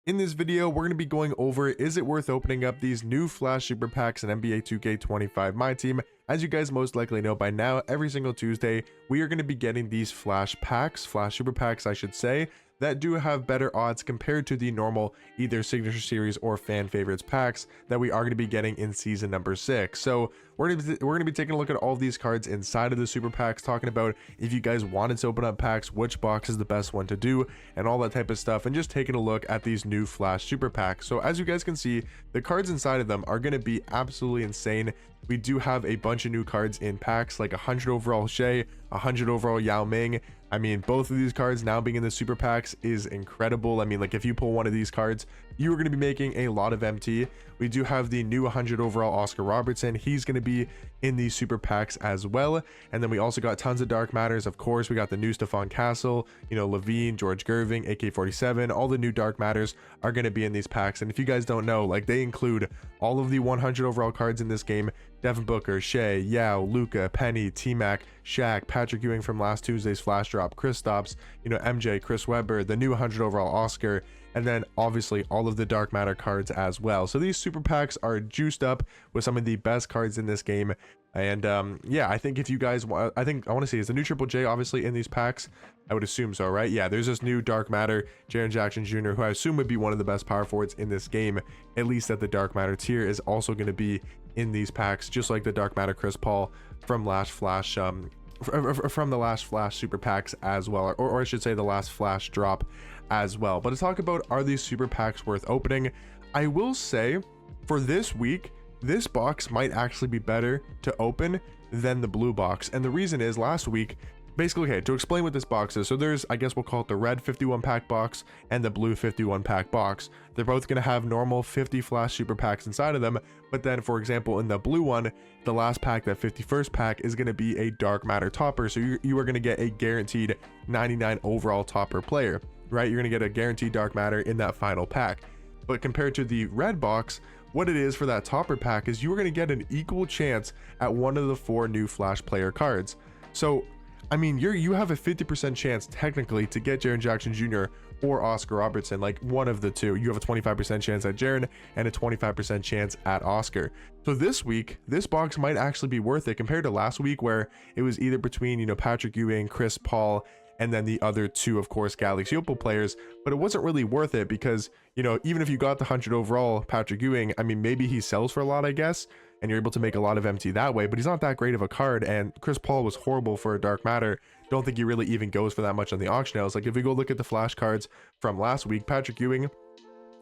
In this video, we're going to be going over, is it worth opening up these new Flash Super Packs in NBA 2K25 My Team? As you guys most likely know by now, every single Tuesday, we are going to be getting these Flash Packs, Flash Super Packs I should say, that do have better odds compared to the normal either Signature Series or Fan Favorites packs that we are going to be getting in season number 6. So we're going to be taking a look at all of these cards inside of the Super Packs, talking about if you guys wanted to open up packs, which box is the best one to do, and all that type of stuff, and just taking a look at these new Flash Super Packs. So as you guys can see, the cards inside of them are going to be absolutely insane. We do have a bunch of new cards in packs, like 100 overall Shea, 100 overall Yao Ming. I mean, both of these cards now being in the Super Packs is incredible. I mean, like if you pull one of these cards, you are going to be making a lot of MT. We do have the new 100 overall Oscar Robertson. He's going to be in these Super Packs as well. And then we also got tons of Dark Matters. Of course, we got the new Stephon Castle, Levine, George Gerving, AK-47. All the new Dark Matters are going to be in these packs. And if you guys don't know, like they include all of the 100 overall cards in this game: Devin Booker, Shea, Yao, Luka, Penny, T-Mac, Shaq, Patrick Ewing from last Tuesday's Flash Drop, Kristaps, MJ, Chris Webber, the new 100 overall Oscar, and then obviously all of the Dark Matter cards as well. So these Super Packs are juiced up with some of the best cards in this game. And yeah, I think if you guys want, I want to see, is the new Triple J obviously in these packs? I would assume so, right? Yeah, there's this new Dark Matter, Jaren Jackson Jr., who I assume would be one of the best power forwards in this game, at least at the Dark Matter tier, is also going to be in these packs, just like the Dark Matter Chris Paul from last Flash, from the last Flash Super Packs as well, or I should say the last Flash Drop as well. But to talk about, are these Super Packs worth opening? I will say for this week, this box might actually be better to open than the blue box. And the reason is, last week, basically, okay, to explain what this box is, so there's, I guess we'll call it the red 51 pack box and the blue 51 pack box. They're both going to have normal 50 Flash Super Packs inside of them, but then for example in the blue one, the last pack, that 51st pack, is going to be a Dark Matter topper. So you are going to get a guaranteed 99 overall topper player, right? You're going to get a guaranteed Dark Matter in that final pack. But compared to the red box, what it is for that topper pack is you are going to get an equal chance at one of the 4 new Flash player cards. So I mean, you have a 50% chance technically to get Jaren Jackson Jr. or Oscar Robertson, like one of the two. You have a 25% chance at Jaren and a 25% chance at Oscar. So this week, this box might actually be worth it compared to last week, where it was either between, Patrick Ewing, Chris Paul, and then the other two, of course, Galaxy Opal players. But it wasn't really worth it because, even if you got the 100 overall Patrick Ewing, I mean, maybe he sells for a lot, I guess, and you're able to make a lot of MT that way, but he's not that great of a card. And Chris Paul was horrible for a Dark Matter. Don't think he really even goes for that much on the auction house. Like if we go look at the Flash cards from last week, Patrick Ewing,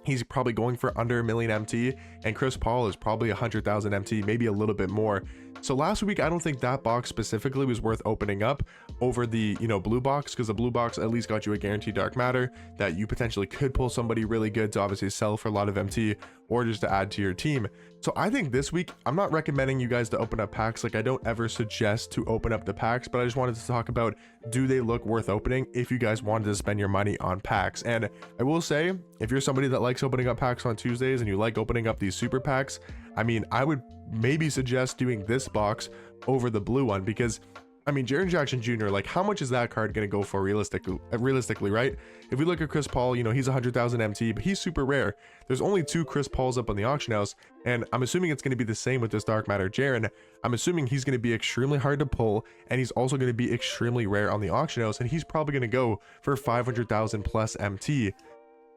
he's probably going for under 1 million MT, and Chris Paul is probably 100,000 MT, maybe a little bit more. So last week, I don't think that box specifically was worth opening up over the, blue box, because the blue box at least got you a guaranteed Dark Matter that you potentially could pull somebody really good to obviously sell for a lot of MT or just to add to your team. So I think this week, I'm not recommending you guys to open up packs. Like I don't ever suggest to open up the packs, but I just wanted to talk about, do they look worth opening if you guys wanted to spend your money on packs? And I will say, if you're somebody that likes opening up packs on Tuesdays and you like opening up these super packs, I mean, I would maybe suggest doing this box over the blue one, because I mean, Jaren Jackson Jr., like how much is that card going to go for realistically, right? If we look at Chris Paul, he's 100,000 MT, but he's super rare. There's only 2 Chris Pauls up on the auction house, and I'm assuming it's going to be the same with this Dark Matter Jaren. I'm assuming he's going to be extremely hard to pull, and he's also going to be extremely rare on the auction house, and he's probably going to go for 500,000 plus MT.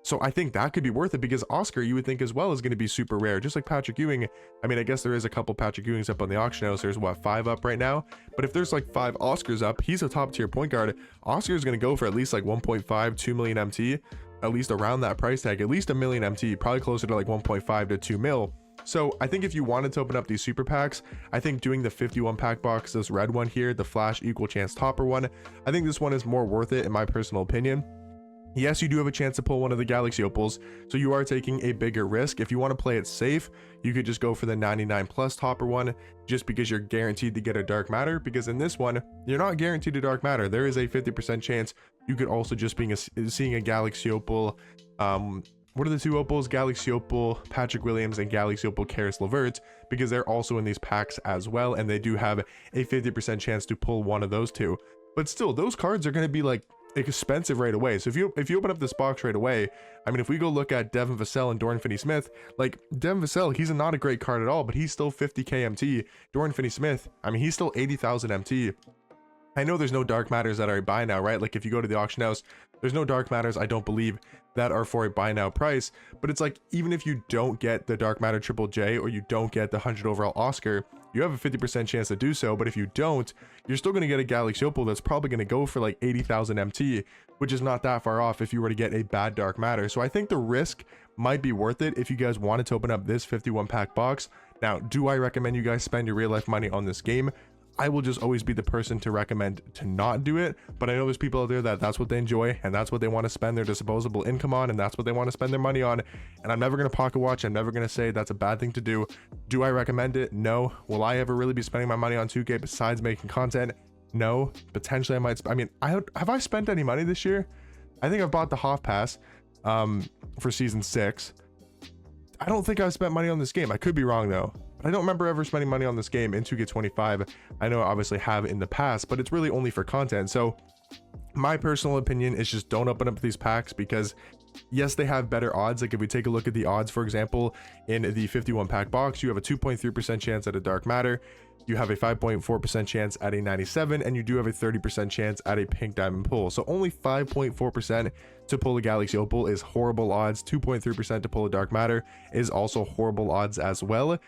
So I think that could be worth it, because Oscar, you would think as well, is going to be super rare, just like Patrick Ewing. I mean, I guess there is a couple Patrick Ewings up on the auction house. There's what, 5 up right now, but if there's like 5 Oscars up, he's a top tier point guard. Oscar is going to go for at least like 1.5 2 million MT, at least around that price tag, at least 1 million MT, probably closer to like 1.5 to 2 mil. So I think if you wanted to open up these super packs, I think doing the 51 pack box, this red one here, the Flash equal chance topper one, I think this one is more worth it in my personal opinion. Yes, you do have a chance to pull one of the Galaxy Opals, so you are taking a bigger risk. If you want to play it safe, you could just go for the 99 plus topper one, just because you're guaranteed to get a Dark Matter, because in this one, you're not guaranteed a Dark Matter. There is a 50% chance you could also just be seeing a Galaxy Opal. What are the 2 Opals? Galaxy Opal Patrick Williams and Galaxy Opal Karis LeVert, because they're also in these packs as well, and they do have a 50% chance to pull one of those 2. But still, those cards are going to be like expensive right away. So if you open up this box right away, I mean, if we go look at Devin Vassell and Dorian Finney-Smith, like Devin Vassell, he's not a great card at all, but he's still 50k MT. Dorian Finney-Smith, I mean, he's still 80,000 MT. I know there's no dark matters that are a buy now, right? Like if you go to the auction house, there's no dark matters, I don't believe, that are for a buy now price. But it's like, even if you don't get the dark matter triple J, or you don't get the 100 overall Oscar, you have a 50% chance to do so. But if you don't, you're still going to get a Galaxy Opal that's probably going to go for like 80,000 MT, which is not that far off if you were to get a bad dark matter. So I think the risk might be worth it if you guys wanted to open up this 51 pack box. Now, do I recommend you guys spend your real life money on this game? I will just always be the person to recommend to not do it, but I know there's people out there that that's what they enjoy, and that's what they want to spend their disposable income on, and that's what they want to spend their money on. And I'm never going to pocket watch. I'm never going to say that's a bad thing to do. Do I recommend it? No. Will I ever really be spending my money on 2K besides making content? No. Potentially I might. I mean, have I spent any money this year? I think I've bought the Hoff Pass for season 6. I don't think I've spent money on this game. I could be wrong though. I don't remember ever spending money on this game in 2K25. I know I obviously have in the past, but it's really only for content. So my personal opinion is just don't open up these packs, because yes, they have better odds. Like if we take a look at the odds, for example, in the 51 pack box, you have a 2.3% chance at a dark matter, you have a 5.4% chance at a 97, and you do have a 30% chance at a pink diamond pull. So only 5.4% to pull a Galaxy Opal is horrible odds. 2.3% to pull a dark matter is also horrible odds as well.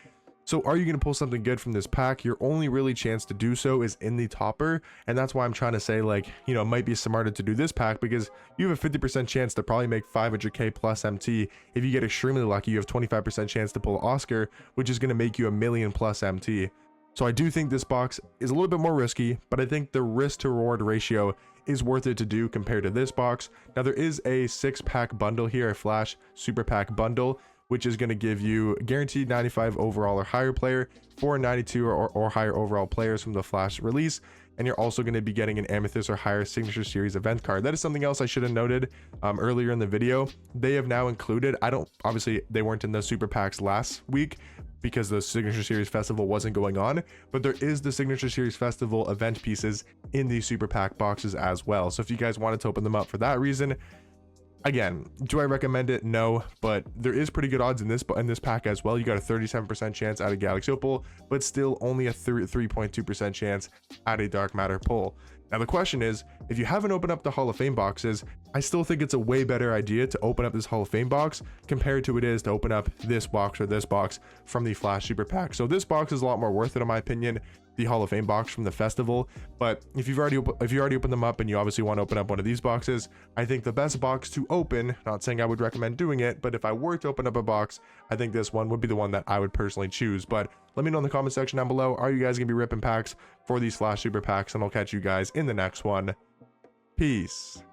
So are you going to pull something good from this pack? Your only really chance to do so is in the topper, and that's why I'm trying to say, like, you know, it might be smarter to do this pack, because you have a 50% chance to probably make 500k plus MT. If you get extremely lucky, you have 25% chance to pull Oscar, which is going to make you a million plus MT. So I do think this box is a little bit more risky, but I think the risk to reward ratio is worth it to do compared to this box. Now there is a 6-pack bundle here, a Flash Super Pack bundle, which is going to give you guaranteed 95 overall or higher player, 4 92 or higher overall players from the Flash release. And you're also going to be getting an Amethyst or higher Signature Series event card. That is something else I should have noted earlier in the video. They have now included, obviously they weren't in the super packs last week because the Signature Series Festival wasn't going on, but there is the Signature Series Festival event pieces in these super pack boxes as well. So if you guys wanted to open them up for that reason, again, do I recommend it? No, but there is pretty good odds in this pack as well. You got a 37% chance at a Galaxy Opal, but still only a 3.2% chance at a dark matter pull. Now the question is, if you haven't opened up the Hall of Fame boxes, I still think it's a way better idea to open up this Hall of Fame box compared to it is to open up this box or this box from the Flash Super Pack. So this box is a lot more worth it in my opinion, the Hall of Fame box from the festival. But if you already opened them up and you obviously want to open up one of these boxes, I think the best box to open, not saying I would recommend doing it, but if I were to open up a box, I think this one would be the one that I would personally choose. But let me know in the comment section down below, are you guys gonna be ripping packs for these Flash Super Packs? And I'll catch you guys in the next one. Peace.